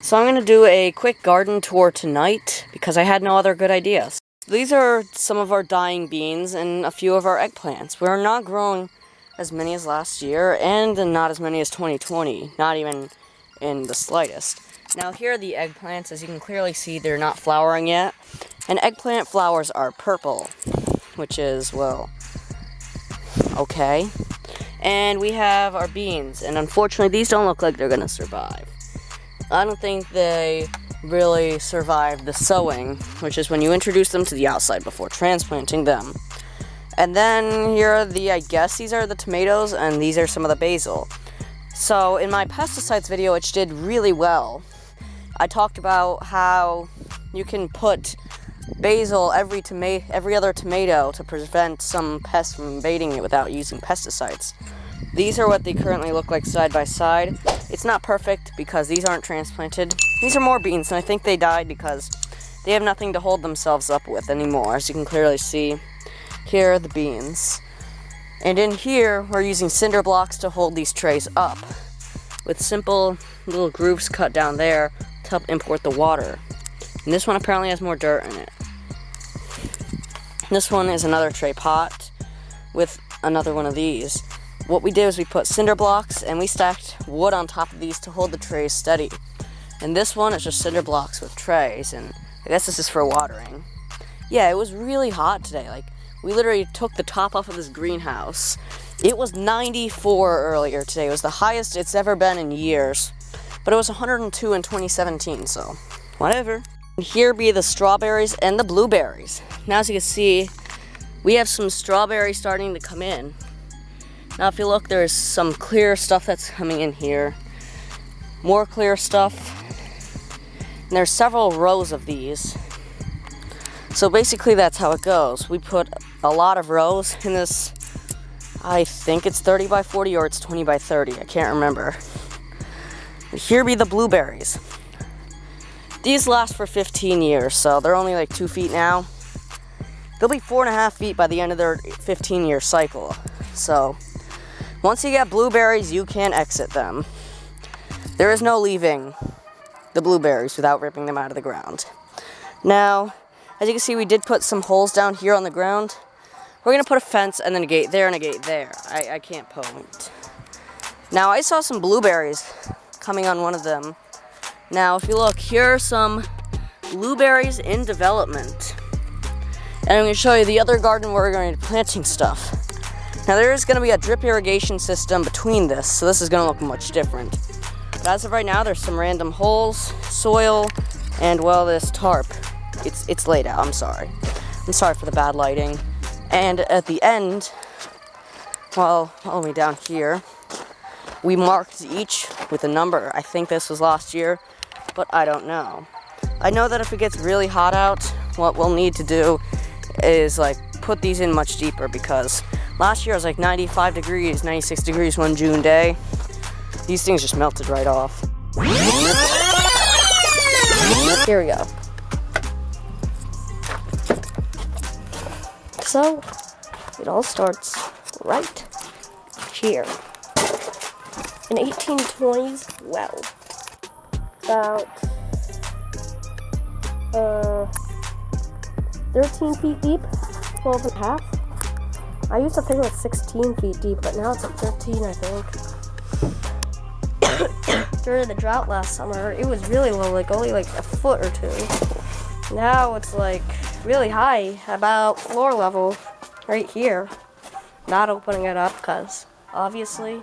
So I'm going to do a quick garden tour tonight because I had no other good ideas. These are some of our dying beans and a few of our eggplants. We're not growing as many as last year and not as many as 2020, not even in the slightest. Now here are the eggplants. As you can clearly see, they're not flowering yet. And eggplant flowers are purple, which is, well, okay. And we have our beans, and unfortunately these don't look like they're going to survive. I don't think they really survived the sowing, which is when you introduce them to the outside before transplanting them. And then here are I guess these are the tomatoes, and these are some of the basil. So in my pesticides video, which did really well, I talked about how you can put basil every other tomato to prevent some pests from invading it without using pesticides. These are what they currently look like side by side. It's not perfect because these aren't transplanted. These are more beans, and I think they died because they have nothing to hold themselves up with anymore. As you can clearly see, here are the beans. And in here, we're using cinder blocks to hold these trays up, with simple little grooves cut down there to help import the water. And this one apparently has more dirt in it. This one is another tray pot with another one of these. What we did is we put cinder blocks and we stacked wood on top of these to hold the trays steady. And this one is just cinder blocks with trays, and I guess this is for watering. Yeah, it was really hot today. Like, we literally took the top off of this greenhouse. It was 94 earlier today. It was the highest it's ever been in years. But it was 102 in 2017, so whatever. And here be the strawberries and the blueberries. Now, as you can see, we have some strawberries starting to come in. Now, if you look, there's some clear stuff that's coming in here. More clear stuff. And there's several rows of these. So basically, that's how it goes. We put a lot of rows in this. I think it's 30 by 40 or it's 20 by 30. I can't remember. And here be the blueberries. These last for 15 years, so they're only like 2 feet now. They'll be 4.5 feet by the end of their 15-year cycle. So once you get blueberries, you can exit them. There is no leaving the blueberries without ripping them out of the ground. Now, as you can see, we did put some holes down here on the ground. We're going to put a fence and then a gate there and a gate there. I can't point. Now, I saw some blueberries coming on one of them. Now, if you look, here are some blueberries in development. And I'm going to show you the other garden where we're going to be planting stuff. Now, there is going to be a drip irrigation system between this, so this is going to look much different. But as of right now, there's some random holes, soil, and, well, this tarp. It's laid out, I'm sorry. I'm sorry for the bad lighting. And at the end, well, all the way down here, we marked each with a number. I think this was last year, but I don't know. I know that if it gets really hot out, what we'll need to do is, like, put these in much deeper, because last year it was like 95 degrees, 96 degrees one June day. These things just melted right off. Here we go. So, it all starts right here. In 1820s, well, about 13 feet deep, 12 and a half. I used to think it was 16 feet deep, but now it's like 13, I think. During the drought last summer, it was really low, like only like a foot or two. Now it's like really high, about floor level, right here. Not opening it up, because obviously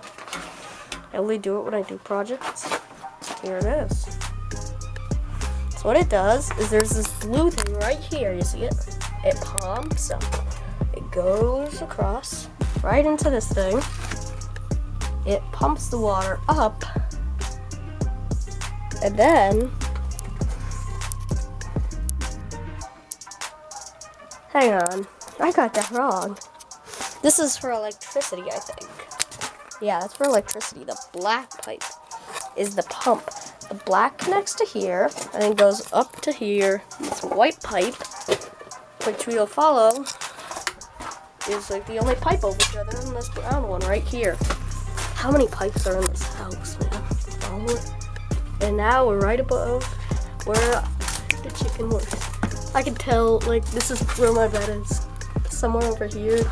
I only do it when I do projects. Here it is. So what it does is there's this blue thing right here, you see it? It pumps up. It goes across right into this thing. It pumps the water up. And then, hang on, I got that wrong. This is for electricity, I think. Yeah, it's for electricity. The black pipe is the pump. The black connects to here, and then goes up to here. This white pipe, which we'll follow, is like the only pipe over each other, and this brown one right here. How many pipes are in this house, man? Oh And now we're right above where the chicken was. I can tell, like, this is where my bed is. Somewhere over here.